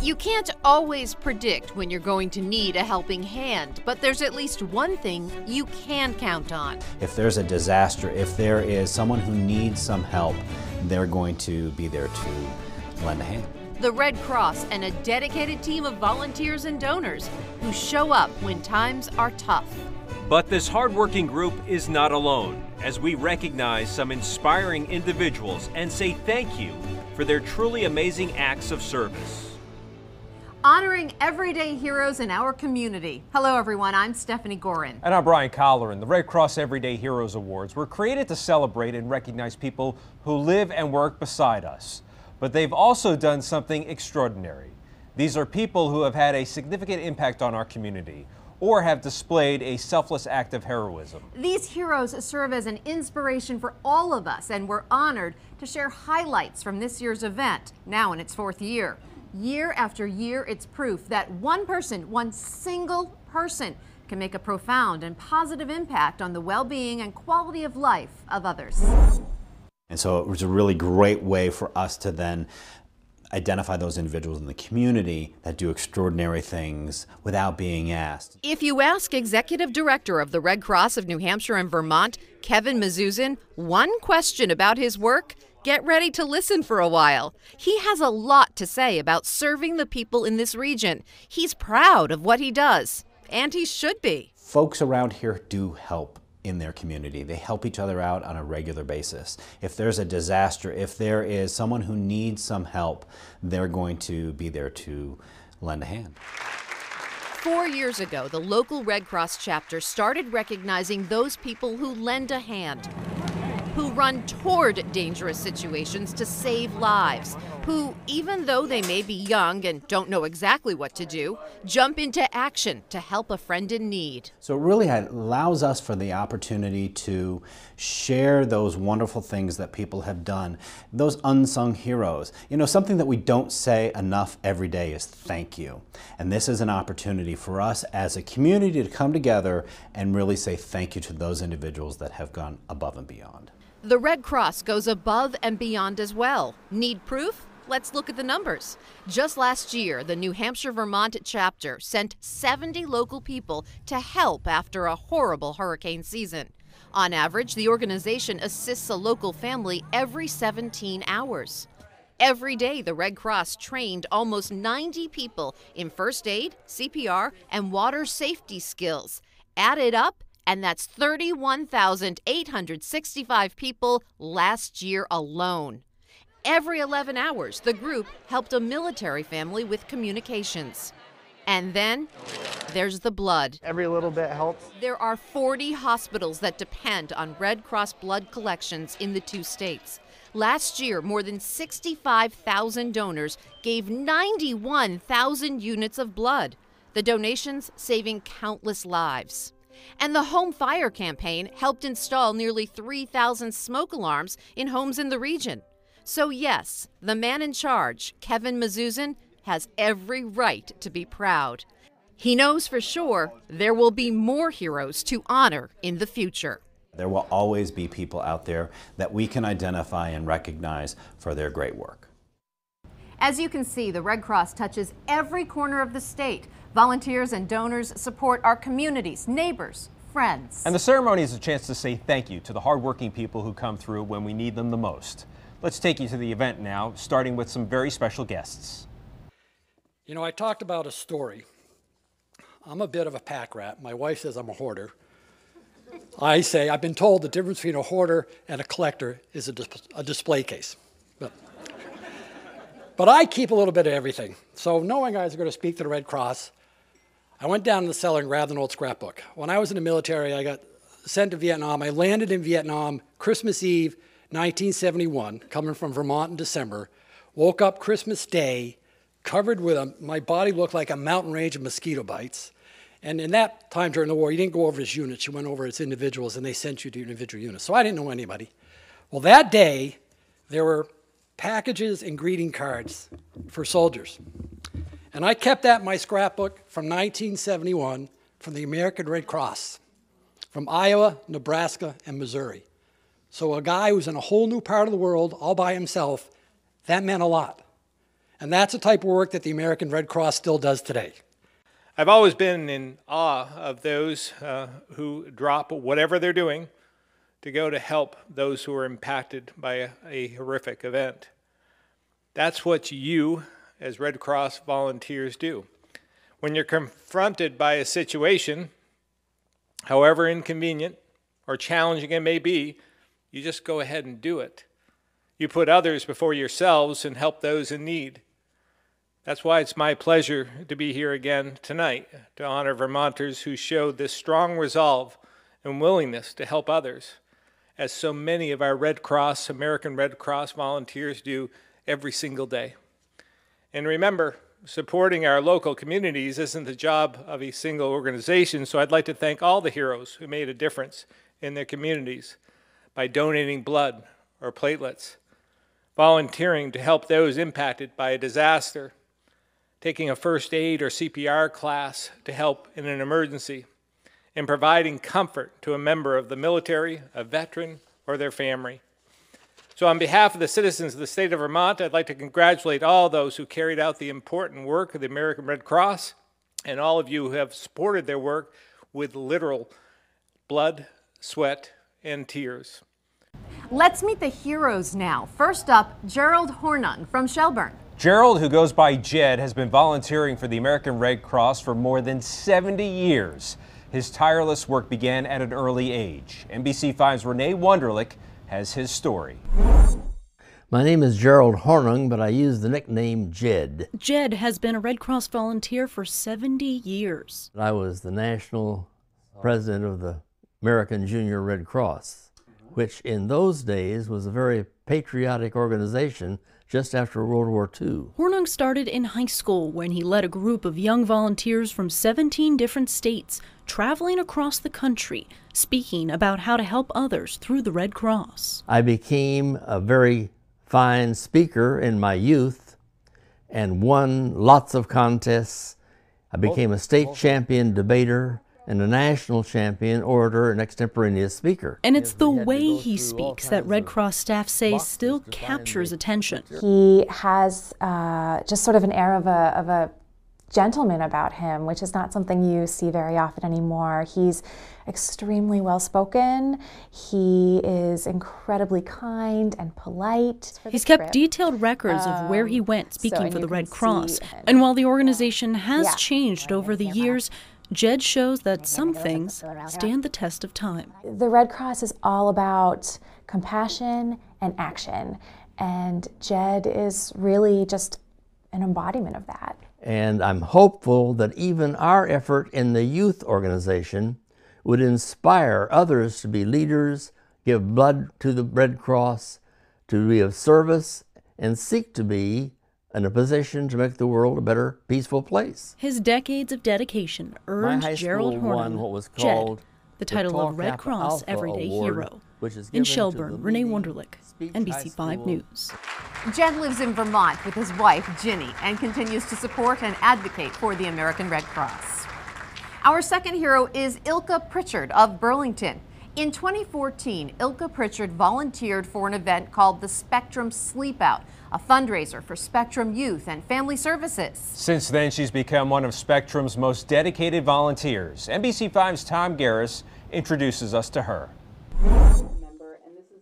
You can't always predict when you're going to need a helping hand, but there's at least one thing you can count on. If there's a disaster, if there is someone who needs some help, they're going to be there to lend a hand. The Red Cross and a dedicated team of volunteers and donors who show up when times are tough. But this hardworking group is not alone, as we recognize some inspiring individuals and say thank you for their truly amazing acts of service. Honoring everyday heroes in our community. Hello everyone, I'm Stephanie Gorin. And I'm Brian Colleran. The Red Cross Everyday Heroes Awards were created to celebrate and recognize people who live and work beside us. But they've also done something extraordinary. These are people who have had a significant impact on our community or have displayed a selfless act of heroism. These heroes serve as an inspiration for all of us, and we're honored to share highlights from this year's event, now in its 4th year. Year after year, it's proof that one person, one single person, can make a profound and positive impact on the well-being and quality of life of others. And so it was a really great way for us to then identify those individuals in the community that do extraordinary things without being asked. If you ask Executive Director of the Red Cross of New Hampshire and Vermont, Kevin Mazuzin, one question about his work, get ready to listen for a while. He has a lot to say about serving the people in this region. He's proud of what he does, and he should be. Folks around here do help in their community. They help each other out on a regular basis. If there's a disaster, if there is someone who needs some help, they're going to be there to lend a hand. 4 years ago, the local Red Cross chapter started recognizing those people who lend a hand, who run toward dangerous situations to save lives, who, even though they may be young and don't know exactly what to do, jump into action to help a friend in need. So it really allows us for the opportunity to share those wonderful things that people have done, those unsung heroes. You know, something that we don't say enough every day is thank you. And this is an opportunity for us as a community to come together and really say thank you to those individuals that have gone above and beyond. The Red Cross goes above and beyond as well. Need proof? Let's look at the numbers. Just last year, the New Hampshire-Vermont chapter sent 70 local people to help after a horrible hurricane season. On average, the organization assists a local family every 17 hours. Every day, the Red Cross trained almost 90 people in first aid, CPR, and water safety skills. Added up, and that's 31,865 people last year alone. Every 11 hours, the group helped a military family with communications. And then there's the blood. Every little bit helps. There are 40 hospitals that depend on Red Cross blood collections in the 2 states. Last year, more than 65,000 donors gave 91,000 units of blood. The donations saving countless lives. And the Home Fire campaign helped install nearly 3,000 smoke alarms in homes in the region. So yes, the man in charge, Kevin Mazuzin, has every right to be proud. He knows for sure there will be more heroes to honor in the future. There will always be people out there that we can identify and recognize for their great work. As you can see, the Red Cross touches every corner of the state. Volunteers and donors support our communities, neighbors, friends. And the ceremony is a chance to say thank you to the hardworking people who come through when we need them the most. Let's take you to the event now, starting with some very special guests. You know, I talked about a story. I'm a bit of a pack rat. My wife says I'm a hoarder. I say, I've been told the difference between a hoarder and a collector is a display case. But I keep a little bit of everything. So knowing I was going to speak to the Red Cross, I went down to the cellar and grabbed an old scrapbook. When I was in the military, I got sent to Vietnam. I landed in Vietnam Christmas Eve, 1971, coming from Vermont in December. Woke up Christmas Day, covered with my body looked like a mountain range of mosquito bites. And in that time during the war, you didn't go over as units, you went over as individuals, and they sent you to your individual units. So I didn't know anybody. Well, that day, there were packages and greeting cards for soldiers. And I kept that in my scrapbook from 1971 from the American Red Cross, from Iowa, Nebraska, and Missouri. So a guy who's in a whole new part of the world all by himself, that meant a lot. And that's the type of work that the American Red Cross still does today. I've always been in awe of those who drop whatever they're doing to go to help those who are impacted by a horrific event. That's what you, as Red Cross volunteers, do. When you're confronted by a situation, however inconvenient or challenging it may be, you just go ahead and do it. You put others before yourselves and help those in need. That's why it's my pleasure to be here again tonight to honor Vermonters who showed this strong resolve and willingness to help others, as so many of our Red Cross, American Red Cross volunteers do every single day. And remember, supporting our local communities isn't the job of a single organization, so I'd like to thank all the heroes who made a difference in their communities by donating blood or platelets, volunteering to help those impacted by a disaster, taking a first aid or CPR class to help in an emergency, and providing comfort to a member of the military, a veteran, or their family. So on behalf of the citizens of the state of Vermont, I'd like to congratulate all those who carried out the important work of the American Red Cross and all of you who have supported their work with literal blood, sweat, and tears. Let's meet the heroes now. First up, Gerald Hornung from Shelburne. Gerald, who goes by Jed, has been volunteering for the American Red Cross for more than 70 years. His tireless work began at an early age. NBC5's Renee Wunderlich has his story. My name is Gerald Hornung, but I use the nickname Jed. Jed has been a Red Cross volunteer for 70 years. I was the national president of the American Junior Red Cross, which in those days was a very patriotic organization just after World War II. Hornung started in high school when he led a group of young volunteers from 17 different states, traveling across the country, speaking about how to help others through the Red Cross. I became a very fine speaker in my youth and won lots of contests. I became a state champion debater and a national champion orator and extemporaneous speaker. And it's the way he speaks that Red Cross staff say still captures attention. He has just sort of an air of a gentleman about him, which is not something you see very often anymore. He's extremely well-spoken. He is incredibly kind and polite. He's kept detailed records of where he went speaking for the Red Cross. And while the organization has changed over the years, Jed shows that some things stand the test of time. The Red Cross is all about compassion and action, and Jed is really just an embodiment of that. And I'm hopeful that even our effort in the youth organization would inspire others to be leaders, give blood to the Red Cross, to be of service, and seek to be in a position to make the world a better, peaceful place. His decades of dedication earned Gerald Hornung, Jed, the title of Red Cross Everyday Hero. In Shelburne, Renee Wunderlich, NBC5 News. Jed lives in Vermont with his wife, Ginny, and continues to support and advocate for the American Red Cross. Our second hero is Ilka Pritchard of Burlington. In 2014, Ilka Pritchard volunteered for an event called the Spectrum Sleep Out, a fundraiser for Spectrum Youth and Family Services. Since then, she's become one of Spectrum's most dedicated volunteers. NBC5's Tom Garris introduces us to her.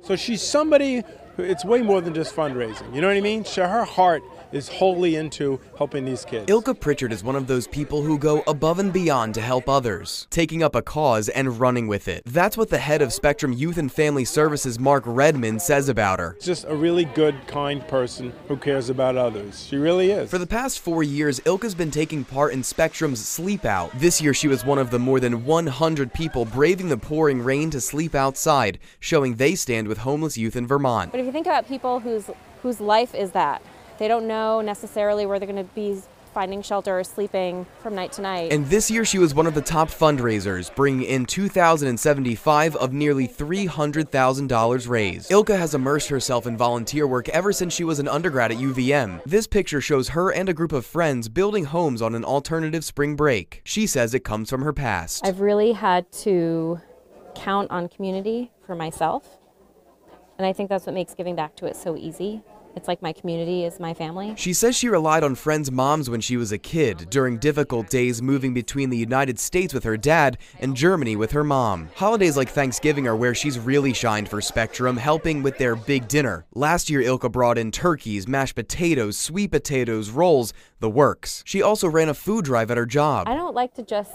So she's somebody who, it's way more than just fundraising. You know what I mean? Her heart is wholly into helping these kids. Ilka Pritchard is one of those people who go above and beyond to help others, taking up a cause and running with it. That's what the head of Spectrum Youth and Family Services, Mark Redmond, says about her. Just a really good, kind person who cares about others. She really is. For the past 4 years, Ilka's been taking part in Spectrum's Sleep Out. This year, she was one of the more than 100 people braving the pouring rain to sleep outside, showing they stand with homeless youth in Vermont. But if you think about people whose life is that, they don't know necessarily where they're going to be finding shelter or sleeping from night to night. And this year she was one of the top fundraisers, bringing in $2,075 of nearly $300,000 raised. Ilka has immersed herself in volunteer work ever since she was an undergrad at UVM. This picture shows her and a group of friends building homes on an alternative spring break. She says it comes from her past. I've really had to count on community for myself, and I think that's what makes giving back to it so easy. It's like my community is my family. She says she relied on friends' moms when she was a kid, during difficult days moving between the United States with her dad and Germany with her mom. Holidays like Thanksgiving are where she's really shined for Spectrum, helping with their big dinner. Last year, Ilka brought in turkeys, mashed potatoes, sweet potatoes, rolls, the works. She also ran a food drive at her job. I don't like to just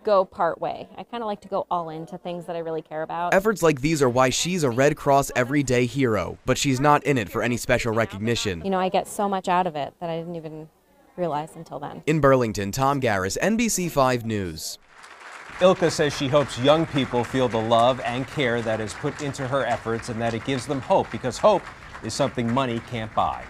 go part way. I kind of like to go all into things that I really care about. Efforts like these are why she's a Red Cross everyday hero, but she's not in it for any special recognition. You know, I get so much out of it that I didn't even realize until then. In Burlington, Tom Garris, NBC5 News. Ilka says she hopes young people feel the love and care that is put into her efforts and that it gives them hope, because hope is something money can't buy.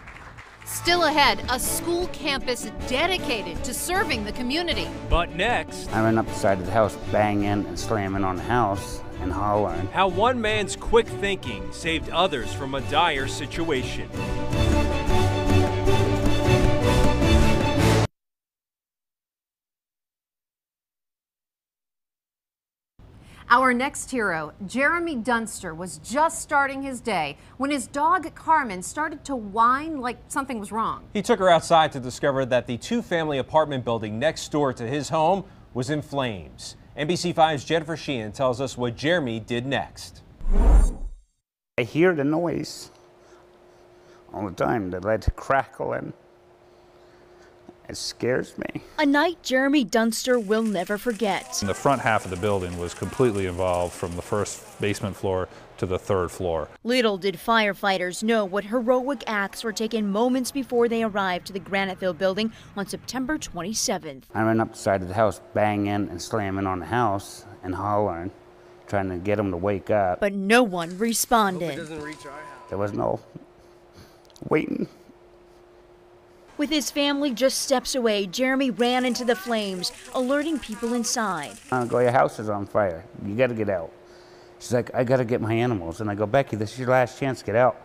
Still ahead, a school campus dedicated to serving the community. But next, I ran up the side of the house, banging and slamming on the house and hollering. how one man's quick thinking saved others from a dire situation. Our next hero, Jeremy Dunster, was just starting his day when his dog Carmen started to whine like something was wrong. He took her outside to discover that the two-family apartment building next door to his home was in flames. NBC5's Jennifer Sheehan tells us what Jeremy did next. I hear the noise all the time, the lead crackling. It scares me. A night Jeremy Dunster will never forget. The front half of the building was completely involved from the first basement floor to the third floor. Little did firefighters know what heroic acts were taken moments before they arrived to the Graniteville building on September 27th. I ran up the side of the house, banging and slamming on the house and hollering, trying to get them to wake up. But no one responded. There was no waiting. With his family just steps away, Jeremy ran into the flames, alerting people inside. I go, your house is on fire. You got to get out. She's like, I got to get my animals. And I go, Becky, this is your last chance. Get out.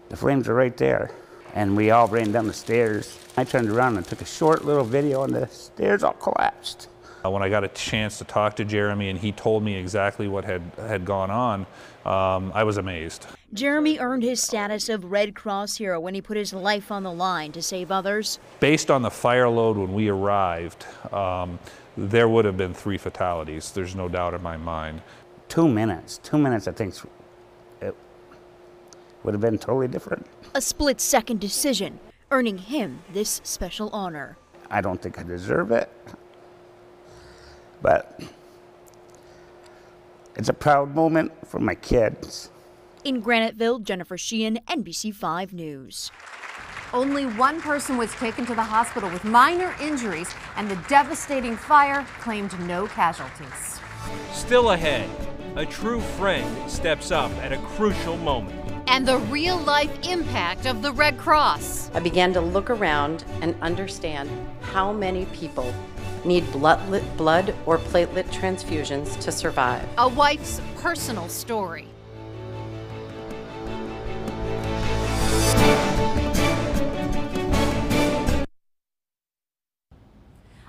The flames are right there. And we all ran down the stairs. I turned around and took a short little video, and the stairs all collapsed. When I got a chance to talk to Jeremy and he told me exactly what had gone on, I was amazed. Jeremy earned his status of Red Cross hero when he put his life on the line to save others. Based on the fire load when we arrived, there would have been 3 fatalities. There's no doubt in my mind. 2 minutes. 2 minutes, I think it would have been totally different. A split-second decision, earning him this special honor. I don't think I deserve it, but it's a proud moment for my kids. In Graniteville, Jennifer Sheehan, NBC5 News. Only one person was taken to the hospital with minor injuries, and the devastating fire claimed no casualties. Still ahead, a true friend steps up at a crucial moment. And the real-life impact of the Red Cross. I began to look around and understand how many people need blood or platelet transfusions to survive. A wife's personal story.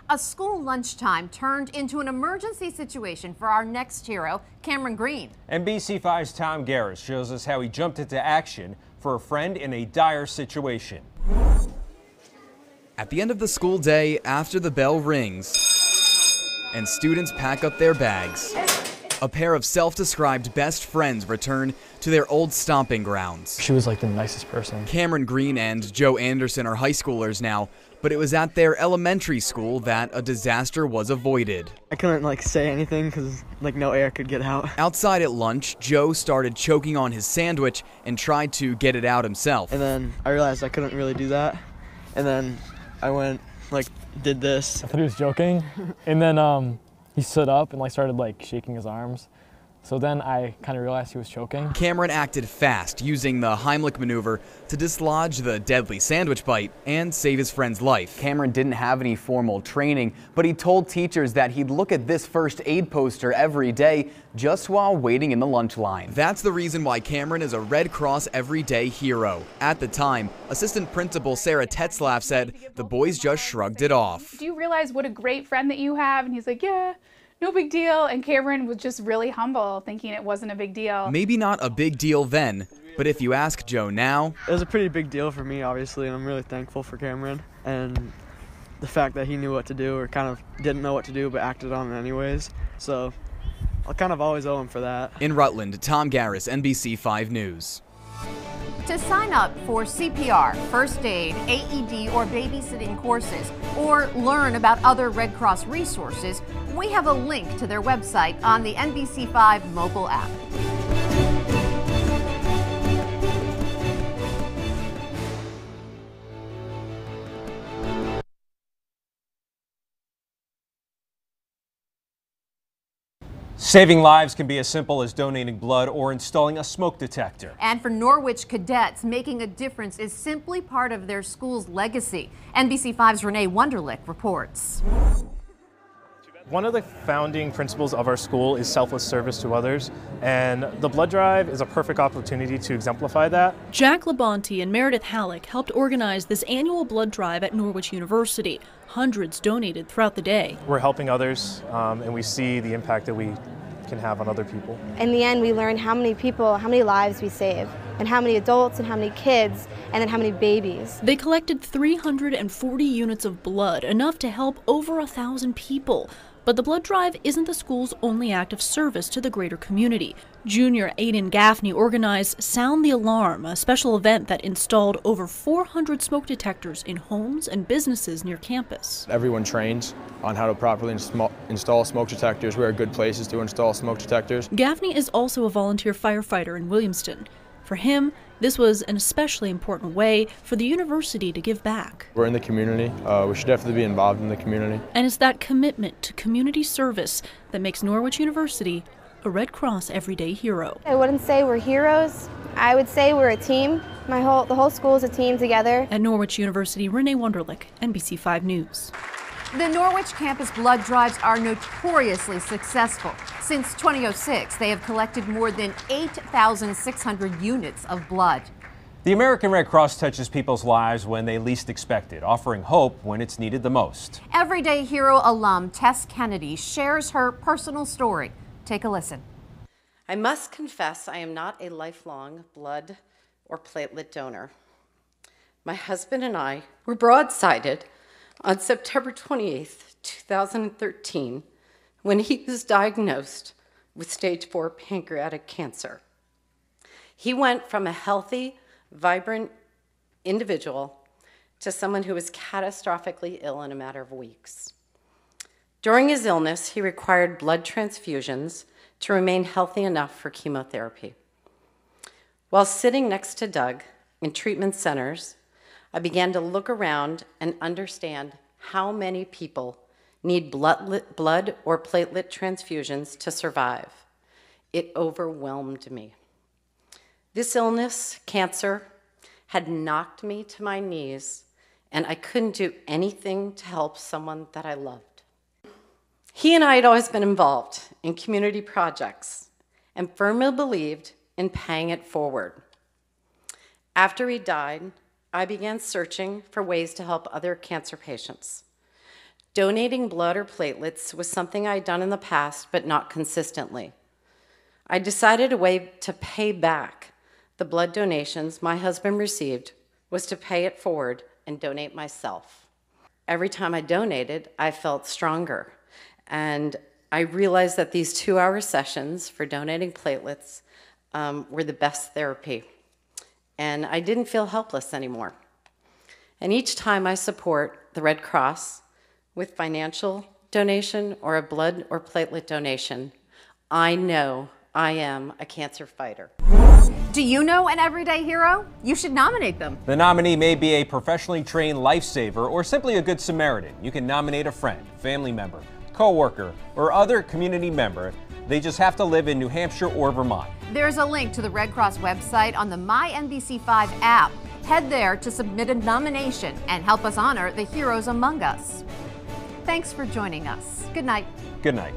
A school lunchtime turned into an emergency situation for our next hero, Cameron Green. NBC5's Tom Garris shows us how he jumped into action for a friend in a dire situation. At the end of the school day, after the bell rings and students pack up their bags, a pair of self-described best friends return to their old stomping grounds. She was like the nicest person. Cameron Green and Joe Anderson are high schoolers now, but it was at their elementary school that a disaster was avoided. I couldn't say anything because no air could get out. Outside at lunch, Joe started choking on his sandwich and tried to get it out himself. And then I realized I couldn't really do that. And then I went did this. I thought he was joking. And then he stood up and started shaking his arms. So then I kind of realized he was choking. Cameron acted fast, using the Heimlich maneuver to dislodge the deadly sandwich bite and save his friend's life. Cameron didn't have any formal training, but he told teachers that he'd look at this first aid poster every day just while waiting in the lunch line. That's the reason why Cameron is a Red Cross everyday hero. At the time, Assistant Principal Sarah Tetzlaff said the boys just shrugged it off. Do you realize what a great friend that you have? And he's like, yeah. No big deal, and Cameron was just really humble, thinking it wasn't a big deal. Maybe not a big deal then, But if you ask Joe now, it was a pretty big deal for me, obviously, and I'm really thankful for Cameron and the fact that he knew what to do, or kind of didn't know what to do but acted on it anyways. So I'll kind of always owe him for that. In Rutland, Tom Garris, NBC5 News. To sign up for CPR, first aid, AED, or babysitting courses, or learn about other Red Cross resources, we have a link to their website on the NBC5 mobile app. Saving lives can be as simple as donating blood or installing a smoke detector. And for Norwich cadets, making a difference is simply part of their school's legacy. NBC5's Renee Wunderlich reports. One of the founding principles of our school is selfless service to others, and the blood drive is a perfect opportunity to exemplify that. Jack Labonte and Meredith Halleck helped organize this annual blood drive at Norwich University. Hundreds donated throughout the day. We're helping others, and we see the impact that we can have on other people. In the end, we learn how many people, how many lives we save, and how many adults and how many kids, and then how many babies. They collected 340 units of blood, enough to help over 1,000 people. But the blood drive isn't the school's only act of service to the greater community. Junior Aiden Gaffney organized Sound the Alarm, a special event that installed over 400 smoke detectors in homes and businesses near campus. Everyone trains on how to properly install smoke detectors, where are good places to install smoke detectors. Gaffney is also a volunteer firefighter in Williamston. For him, this was an especially important way for the university to give back. We're in the community. We should definitely be involved in the community. And it's that commitment to community service that makes Norwich University a Red Cross Everyday Hero. I wouldn't say we're heroes. I would say we're a team. The whole school is a team together. At Norwich University, Renee Wunderlich, NBC5 News. The Norwich campus blood drives are notoriously successful. Since 2006, they have collected more than 8,600 units of blood. The American Red Cross touches people's lives when they least expect it, offering hope when it's needed the most. Everyday Hero alum Tess Kennedy shares her personal story. Take a listen. I must confess I am not a lifelong blood or platelet donor. My husband and I were broadsided on September 28th, 2013, when he was diagnosed with stage 4 pancreatic cancer. He went from a healthy, vibrant individual to someone who was catastrophically ill in a matter of weeks. During his illness, he required blood transfusions to remain healthy enough for chemotherapy. While sitting next to Doug in treatment centers, I began to look around and understand how many people need blood or platelet transfusions to survive. It overwhelmed me. This illness, cancer, had knocked me to my knees, and I couldn't do anything to help someone that I loved. He and I had always been involved in community projects and firmly believed in paying it forward. After he died, I began searching for ways to help other cancer patients. Donating blood or platelets was something I had done in the past, but not consistently. I decided a way to pay back the blood donations my husband received was to pay it forward and donate myself. Every time I donated, I felt stronger. And I realized that these 2-hour sessions for donating platelets were the best therapy. And I didn't feel helpless anymore. And each time I support the Red Cross with financial donation or a blood or platelet donation, I know I am a cancer fighter. Do you know an everyday hero? You should nominate them. The nominee may be a professionally trained lifesaver or simply a good Samaritan. You can nominate a friend, family member, co-worker, or other community member. They just have to live in New Hampshire or Vermont. There's a link to the Red Cross website on the My NBC5 app. Head there to submit a nomination and help us honor the heroes among us. Thanks for joining us. Good night. Good night.